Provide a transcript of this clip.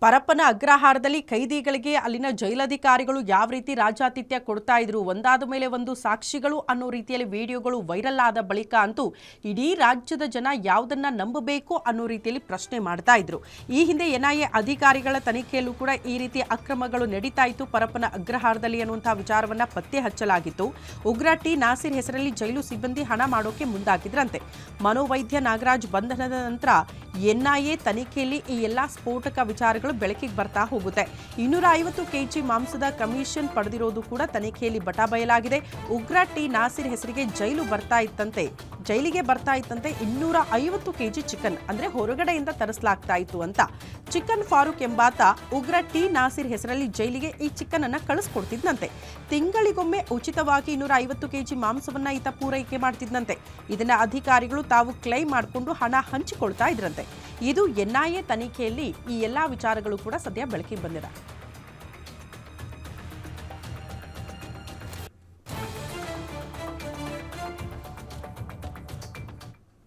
ಪರಪ್ಪನ ಅಗ್ರಹಾರದಲ್ಲಿ ಕೈದಿಗಳಿಗೆ ಅಲ್ಲಿನ ಜೈಲಧಿಕಾರಿಗಳು ಯಾವ ರೀತಿ ರಾಜಾತಿಥ್ಯ ಕೊಡ್ತಾ ಇದ್ರು ಒಂದಾದ ಮೇಲೆ ಒಂದು ಸಾಕ್ಷಿಗಳು ಅನ್ನೋ ರೀತಿಯಲ್ಲಿ ವಿಡಿಯೋಗಳು ವೈರಲ್ ಆದ ಬಳಿಕ ಅಂತೂ ಇಡೀ ರಾಜ್ಯದ ಜನ ಯಾವುದನ್ನ ನಂಬಬೇಕು ಅನ್ನೋ ರೀತಿಯಲ್ಲಿ ಪ್ರಶ್ನೆ ಮಾಡ್ತಾ ಇದ್ರು. ಈ ಹಿಂದೆ ಎನ್ಐಎ ಅಧಿಕಾರಿಗಳ ತನಿಖೆಯಲ್ಲೂ ಕೂಡ ಈ ರೀತಿ ಅಕ್ರಮಗಳು ನಡೀತಾ ಇತ್ತು ಪರಪ್ಪನ ಅಗ್ರಹಾರದಲ್ಲಿ ಅನ್ನುವಂತಹ ವಿಚಾರವನ್ನ ಪತ್ತೆ ಹಚ್ಚಲಾಗಿತ್ತು. ಉಗ್ರ ಟಿ ನಾಸಿರ್ ಹೆಸರಲ್ಲಿ ಜೈಲು ಸಿಬ್ಬಂದಿ ಹಣ ಮಾಡೋಕೆ ಮುಂದಾಗಿದ್ರಂತೆ. ಮನೋವೈದ್ಯ ನಾಗರಾಜ್ ಬಂಧನದ ನಂತರ ಎನ್ಐಎ ತನಿಖೆಯಲ್ಲಿ ಈ ಎಲ್ಲಾ ಸ್ಫೋಟಕ ವಿಚಾರಗಳು ಬೆಳಕಿಗೆ ಬರ್ತಾ ಹೋಗುತ್ತೆ. 250 ಕೆಜಿ ಮಾಂಸದ ಕಮಿಷನ್ ಪಡೆದಿರೋದು ಕೂಡ ತನಿಖೆಯಲ್ಲಿ ಬಟಾಬಯಲಾಗಿದೆ. ಉಗ್ರ ಟಿ ನಾಸಿರ್ ಹೆಸರಿಗೆ ಜೈಲಿಗೆ ಬರ್ತಾ ಇತ್ತಂತೆ 250 ಕೆಜಿ ಚಿಕನ್ ಅಂದ್ರೆ ಹೊರಗಡೆಯಿಂದ ತರಿಸಲಾಗ್ತಾ ಇತ್ತು ಅಂತ. ಚಿಕನ್ ಫಾರೂಕ್ ಎಂಬಾತ ಉಗ್ರ ಟಿ ನಾಸಿರ್ ಹೆಸರಲ್ಲಿ ಜೈಲಿಗೆ ಈ ಚಿಕನ್ ಅನ್ನ ಕಳಿಸ್ಕೊಡ್ತಿದ್ದಂತೆ. ತಿಂಗಳಿಗೊಮ್ಮೆ ಉಚಿತವಾಗಿ 250 ಕೆಜಿ ಮಾಂಸವನ್ನ ಈತ ಪೂರೈಕೆ ಮಾಡ್ತಿದ್ದಂತೆ. ಇದನ್ನ ಅಧಿಕಾರಿಗಳು ತಾವು ಕ್ಲೈಮ್ ಮಾಡಿಕೊಂಡು ಹಣ ಹಂಚಿಕೊಳ್ತಾ ಇದ್ರಂತೆ. ಇದು ಎನ್ಐಎ ತನಿಖೆಯಲ್ಲಿ ಈ ಎಲ್ಲಾ ವಿಚಾರಗಳು ಕೂಡ ಸದ್ಯ ಬೆಳಕಿಗೆ ಬಂದಿದೆ.